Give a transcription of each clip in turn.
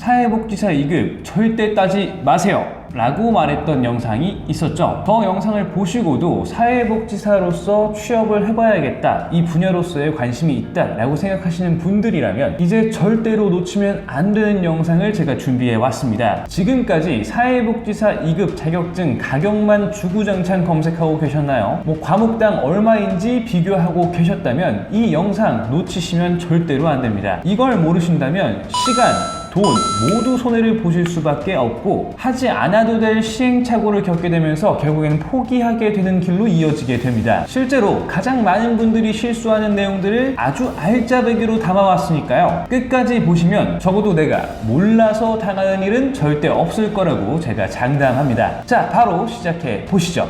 사회복지사 2급 절대 따지 마세요 라고 말했던 영상이 있었죠. 저 영상을 보시고도 사회복지사로서 취업을 해봐야겠다, 이 분야로서의 관심이 있다 라고 생각하시는 분들이라면 이제 절대로 놓치면 안 되는 영상을 제가 준비해 왔습니다. 지금까지 사회복지사 2급 자격증 가격만 주구장창 검색하고 계셨나요? 과목당 얼마인지 비교하고 계셨다면 이 영상 놓치시면 절대로 안 됩니다. 이걸 모르신다면 시간, 돈 모두 손해를 보실 수밖에 없고 하지 않아도 될 시행착오를 겪게 되면서 결국에는 포기하게 되는 길로 이어지게 됩니다. 실제로 가장 많은 분들이 실수하는 내용들을 아주 알짜배기로 담아왔으니까요, 끝까지 보시면 적어도 내가 몰라서 당하는 일은 절대 없을 거라고 제가 장담합니다. 자, 바로 시작해 보시죠.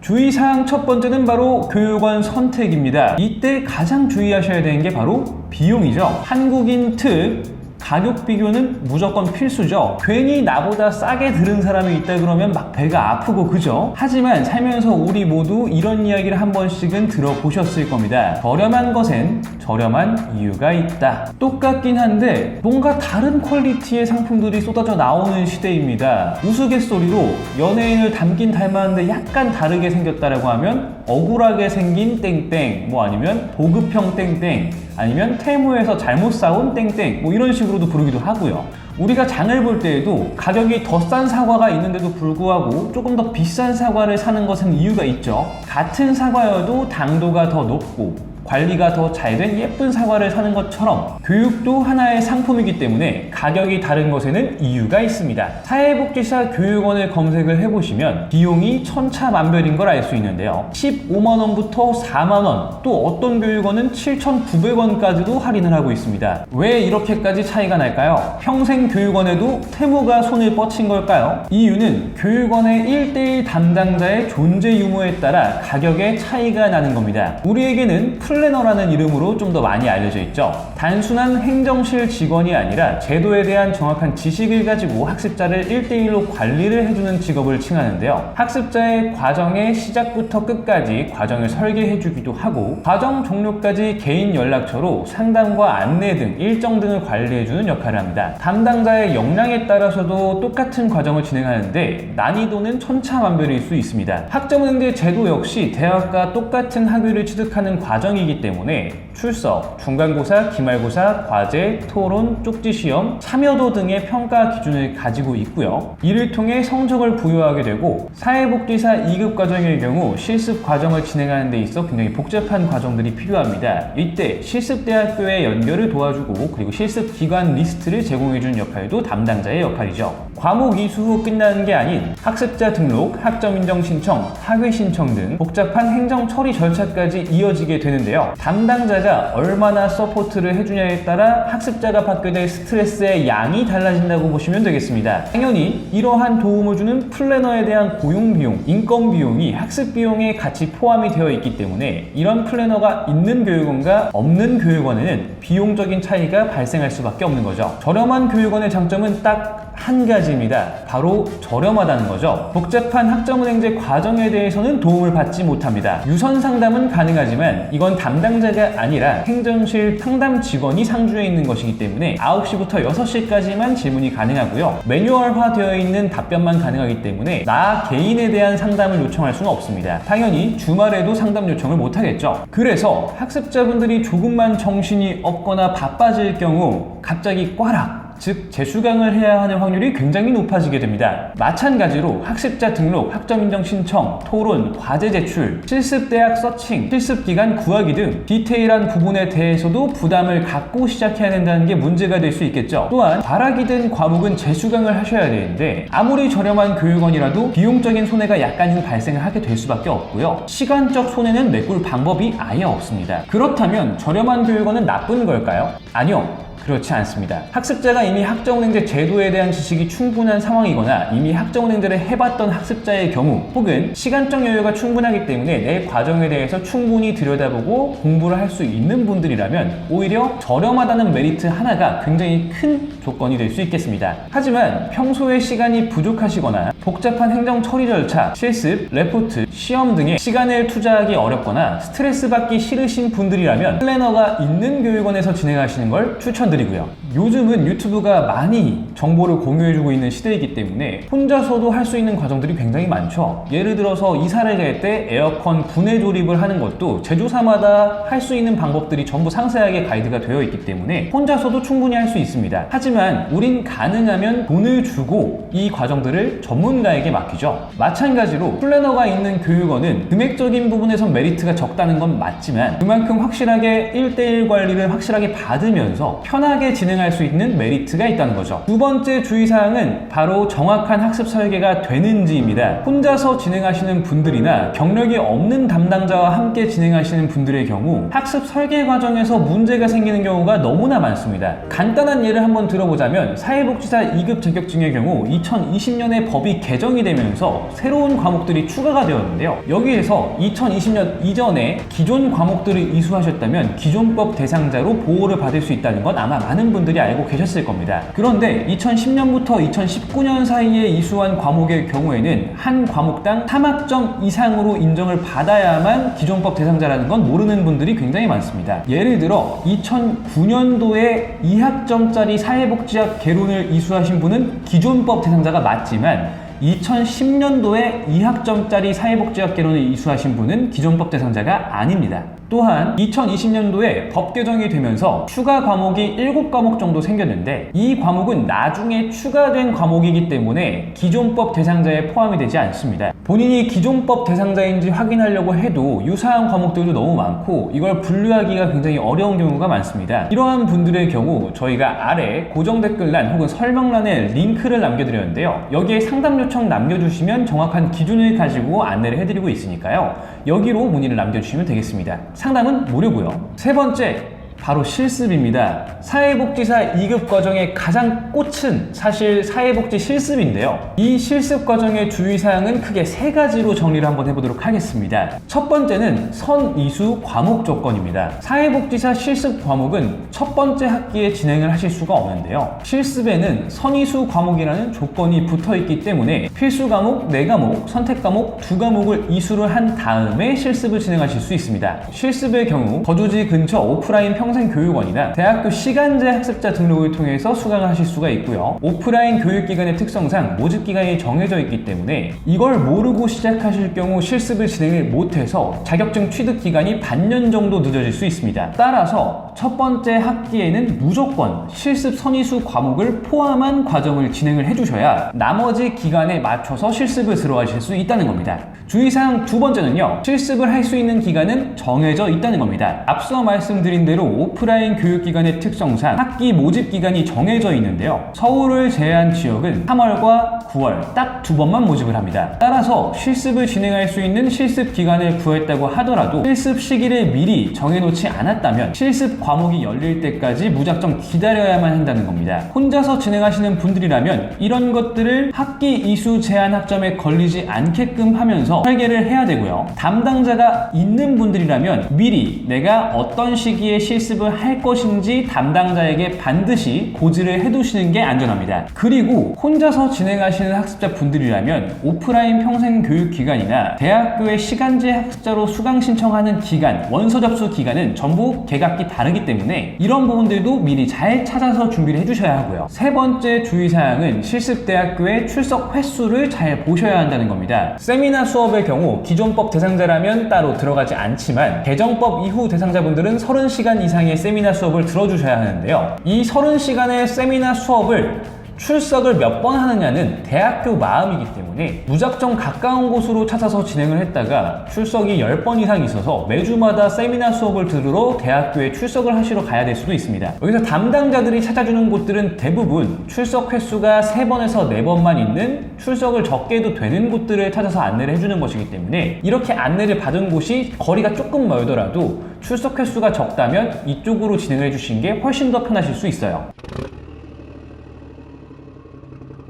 주의사항 첫 번째는 바로 교육원 선택입니다. 이때 가장 주의하셔야 되는 게 바로 비용이죠. 한국인 특 가격 비교는 무조건 필수죠. 괜히 나보다 싸게 들은 사람이 있다 그러면 막 배가 아프고 그죠? 하지만 살면서 우리 모두 이런 이야기를 한 번씩은 들어보셨을 겁니다. 저렴한 것엔 저렴한 이유가 있다. 똑같긴 한데 뭔가 다른 퀄리티의 상품들이 쏟아져 나오는 시대입니다. 우스갯소리로 연예인을 닮긴 닮았는데 약간 다르게 생겼다라고 하면 억울하게 생긴 땡땡, 아니면 보급형 땡땡, 아니면 테무에서 잘못 사온 땡땡, 이런 식으로도 부르기도 하고요. 우리가 장을 볼 때에도 가격이 더 싼 사과가 있는데도 불구하고 조금 더 비싼 사과를 사는 것은 이유가 있죠. 같은 사과여도 당도가 더 높고 관리가 더 잘 된 예쁜 사과를 사는 것처럼 교육도 하나의 상품이기 때문에 가격이 다른 것에는 이유가 있습니다. 사회복지사 교육원을 검색을 해보시면 비용이 천차만별인 걸 알 수 있는데요. 15만원부터 4만원, 또 어떤 교육원은 7,900원까지도 할인을 하고 있습니다. 왜 이렇게까지 차이가 날까요? 평생 교육원에도 태무가 손을 뻗친 걸까요? 이유는 교육원의 1:1 담당자의 존재 유무에 따라 가격의 차이가 나는 겁니다. 우리에게는 플래너라는 이름으로 좀 더 많이 알려져 있죠. 단순한 행정실 직원이 아니라 제도에 대한 정확한 지식을 가지고 학습자를 1:1로 관리를 해주는 직업을 칭하는데요. 학습자의 과정의 시작부터 끝까지 과정을 설계해주기도 하고 과정 종료까지 개인 연락처로 상담과 안내 등 일정 등을 관리해주는 역할을 합니다. 담당자의 역량에 따라서도 똑같은 과정을 진행하는데 난이도는 천차만별일 수 있습니다. 학점은행제 제도 역시 대학과 똑같은 학위를 취득하는 과정이기 때문에 출석, 중간고사, 기말고사, 과제, 토론, 쪽지시험, 참여도 등의 평가 기준을 가지고 있고요. 이를 통해 성적을 부여하게 되고 사회복지사 2급 과정의 경우 실습 과정을 진행하는 데 있어 굉장히 복잡한 과정들이 필요합니다. 이때 실습대학교의 연결을 도와주고 그리고 실습기관 리스트를 제공해주는 역할도 담당자의 역할이죠. 과목 이수 후 끝나는 게 아닌 학습자 등록, 학점 인정 신청, 학위 신청 등 복잡한 행정 처리 절차까지 이어지게 되는데요. 담당자가 얼마나 서포트를 해주냐에 따라 학습자가 받게 될 스트레스의 양이 달라진다고 보시면 되겠습니다. 당연히 이러한 도움을 주는 플래너에 대한 고용비용, 인건비용이 학습비용에 같이 포함이 되어 있기 때문에 이런 플래너가 있는 교육원과 없는 교육원에는 비용적인 차이가 발생할 수밖에 없는 거죠. 저렴한 교육원의 장점은 딱 한 가지입니다. 바로 저렴하다는 거죠. 복잡한 학점은행제 과정에 대해서는 도움을 받지 못합니다. 유선 상담은 가능하지만 이건 담당자가 아니라 행정실 상담 직원이 상주해 있는 것이기 때문에 9시부터 6시까지만 질문이 가능하고요. 매뉴얼화 되어 있는 답변만 가능하기 때문에 나 개인에 대한 상담을 요청할 수는 없습니다. 당연히 주말에도 상담 요청을 못하겠죠. 그래서 학습자분들이 조금만 정신이 없거나 바빠질 경우 갑자기 꽈락, 즉 재수강을 해야 하는 확률이 굉장히 높아지게 됩니다. 마찬가지로 학습자 등록, 학점 인정 신청, 토론, 과제 제출, 실습대학 서칭, 실습기간 구하기 등 디테일한 부분에 대해서도 부담을 갖고 시작해야 된다는 게 문제가 될 수 있겠죠. 또한 바라기 든 과목은 재수강을 하셔야 되는데 아무리 저렴한 교육원이라도 비용적인 손해가 약간은 발생을 하게 될 수밖에 없고요. 시간적 손해는 메꿀 방법이 아예 없습니다. 그렇다면 저렴한 교육원은 나쁜 걸까요? 아니요. 그렇지 않습니다. 학습자가 이미 학정은행제 제도에 대한 지식이 충분한 상황이거나 이미 학정은행제를 해봤던 학습자의 경우, 혹은 시간적 여유가 충분하기 때문에 내 과정에 대해서 충분히 들여다보고 공부를 할 수 있는 분들이라면 오히려 저렴하다는 메리트 하나가 굉장히 큰 조건이 될 수 있겠습니다. 하지만 평소에 시간이 부족하시거나 복잡한 행정 처리 절차, 실습, 레포트, 시험 등의 시간을 투자하기 어렵거나 스트레스 받기 싫으신 분들이라면 플래너가 있는 교육원에서 진행하시는 걸 추천드리고요. 요즘은 유튜브가 많이 정보를 공유해주고 있는 시대이기 때문에 혼자서도 할 수 있는 과정들이 굉장히 많죠. 예를 들어서 이사를 갈 때 에어컨 분해 조립을 하는 것도 제조사마다 할 수 있는 방법들이 전부 상세하게 가이드가 되어 있기 때문에 혼자서도 충분히 할 수 있습니다. 하지만 우린 가능하면 돈을 주고 이 과정들을 전문가에게 맡기죠. 마찬가지로 플래너가 있는 교육원은 금액적인 부분에서 메리트가 적다는 건 맞지만 그만큼 확실하게 1:1 관리를 확실하게 받으면서 편하게 진행할 수 있는 메리트가 있다는 거죠. 두 번째 주의사항은 바로 정확한 학습 설계가 되는지입니다. 혼자서 진행하시는 분들이나 경력이 없는 담당자와 함께 진행하시는 분들의 경우 학습 설계 과정에서 문제가 생기는 경우가 너무나 많습니다. 간단한 예를 한번 들어보자면 사회복지사 2급 자격증의 경우 2020년에 법이 개정이 되면서 새로운 과목들이 추가가 되었는데요. 여기에서 2020년 이전에 기존 과목들을 이수하셨다면 기존법 대상자로 보호를 받을 수 있다는 건 아마 많은 분들이 알고 계셨을 겁니다. 그런데 2010년부터 2019년 사이에 이수한 과목의 경우에는 한 과목당 3학점 이상으로 인정을 받아야만 기존법 대상자라는 건 모르는 분들이 굉장히 많습니다. 예를 들어 2009년도에 2학점짜리 사회복지학 개론을 이수하신 분은 기존법 대상자가 맞지만 2010년도에 2학점짜리 사회복지학 개론을 이수하신 분은 기존법 대상자가 아닙니다. 또한 2020년도에 법 개정이 되면서 추가 과목이 7과목 정도 생겼는데 이 과목은 나중에 추가된 과목이기 때문에 기존법 대상자에 포함이 되지 않습니다. 본인이 기존법 대상자인지 확인하려고 해도 유사한 과목들도 너무 많고 이걸 분류하기가 굉장히 어려운 경우가 많습니다. 이러한 분들의 경우 저희가 아래 고정 댓글란 혹은 설명란에 링크를 남겨드렸는데요. 여기에 상담 요청 남겨주시면 정확한 기준을 가지고 안내를 해드리고 있으니까요. 여기로 문의를 남겨주시면 되겠습니다. 상담은 무료고요. 세 번째, 바로 실습입니다. 사회복지사 2급 과정의 가장 꽃은 사실 사회복지 실습인데요. 이 실습 과정의 주의사항은 크게 3가지로 정리를 한번 해보도록 하겠습니다. 첫 번째는 선이수 과목 조건입니다. 사회복지사 실습 과목은 첫 번째 학기에 진행을 하실 수가 없는데요. 실습에는 선이수 과목이라는 조건이 붙어있기 때문에 필수 과목 4과목, 선택 과목 2과목을 이수를 한 다음에 실습을 진행하실 수 있습니다. 실습의 경우 거주지 근처 오프라인 평생교육원이나 대학교 시간제 학습자 등록을 통해서 수강을 하실 수가 있고요. 오프라인 교육기관의 특성상 모집기간이 정해져 있기 때문에 이걸 모르고 시작하실 경우 실습을 진행을 못해서 자격증 취득 기간이 반년 정도 늦어질 수 있습니다. 따라서 첫 번째 학기에는 무조건 실습 선이수 과목을 포함한 과정을 진행을 해주셔야 나머지 기간에 맞춰서 실습을 들어가실 수 있다는 겁니다. 주의사항 두 번째는요. 실습을 할 수 있는 기간은 정해져 있다는 겁니다. 앞서 말씀드린 대로 오프라인 교육기관의 특성상 학기 모집 기간이 정해져 있는데요. 서울을 제외한 지역은 3월과 9월 딱 2번만 모집을 합니다. 따라서 실습을 진행할 수 있는 실습 기간을 구했다고 하더라도 실습 시기를 미리 정해놓지 않았다면 실습 과목이 열릴 때까지 무작정 기다려야만 한다는 겁니다. 혼자서 진행하시는 분들이라면 이런 것들을 학기 이수 제한 학점에 걸리지 않게끔 하면서 설계를 해야 되고요. 담당자가 있는 분들이라면 미리 내가 어떤 시기에 실습을 할 것인지 담당자에게 반드시 고지를 해두시는 게 안전합니다. 그리고 혼자서 진행하시는 학습자 분들이라면 오프라인 평생교육기관이나 대학교의 시간제 학습자로 수강 신청하는 기간, 원서 접수 기간은 전부 개각기 다르기 때문에 이런 부분들도 미리 잘 찾아서 준비를 해주셔야 하고요. 세 번째 주의사항은 실습대학교의 출석 횟수를 잘 보셔야 한다는 겁니다. 세미나 수업의 경우 기존법 대상자라면 따로 들어가지 않지만 개정법 이후 대상자분들은 30시간 이상의 세미나 수업을 들어주셔야 하는데요. 이 30시간의 세미나 수업을 출석을 몇 번 하느냐는 대학교 마음이기 때문에 무작정 가까운 곳으로 찾아서 진행을 했다가 출석이 10번 이상 있어서 매주마다 세미나 수업을 들으러 대학교에 출석을 하시러 가야 될 수도 있습니다. 여기서 담당자들이 찾아주는 곳들은 대부분 출석 횟수가 3번에서 4번만 있는 출석을 적게 해도 되는 곳들을 찾아서 안내를 해주는 것이기 때문에 이렇게 안내를 받은 곳이 거리가 조금 멀더라도 출석 횟수가 적다면 이쪽으로 진행을 해주신 게 훨씬 더 편하실 수 있어요.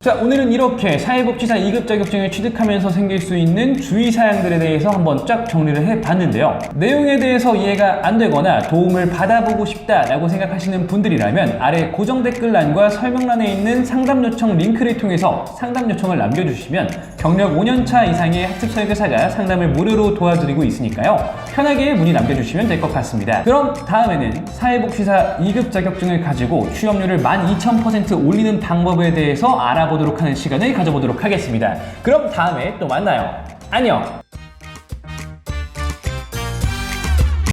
자, 오늘은 이렇게 사회복지사 2급 자격증을 취득하면서 생길 수 있는 주의사항들에 대해서 한번 쫙 정리를 해봤는데요. 내용에 대해서 이해가 안 되거나 도움을 받아보고 싶다라고 생각하시는 분들이라면 아래 고정 댓글란과 설명란에 있는 상담 요청 링크를 통해서 상담 요청을 남겨주시면 경력 5년차 이상의 학습 설계사가 상담을 무료로 도와드리고 있으니까요. 편하게 문의 남겨주시면 될 것 같습니다. 그럼 다음에는 사회복지사 2급 자격증을 가지고 취업률을 12,000% 올리는 방법에 대해서 알아보도록 하는 시간을 가져보도록 하겠습니다. 그럼 다음에 또 만나요. 안녕!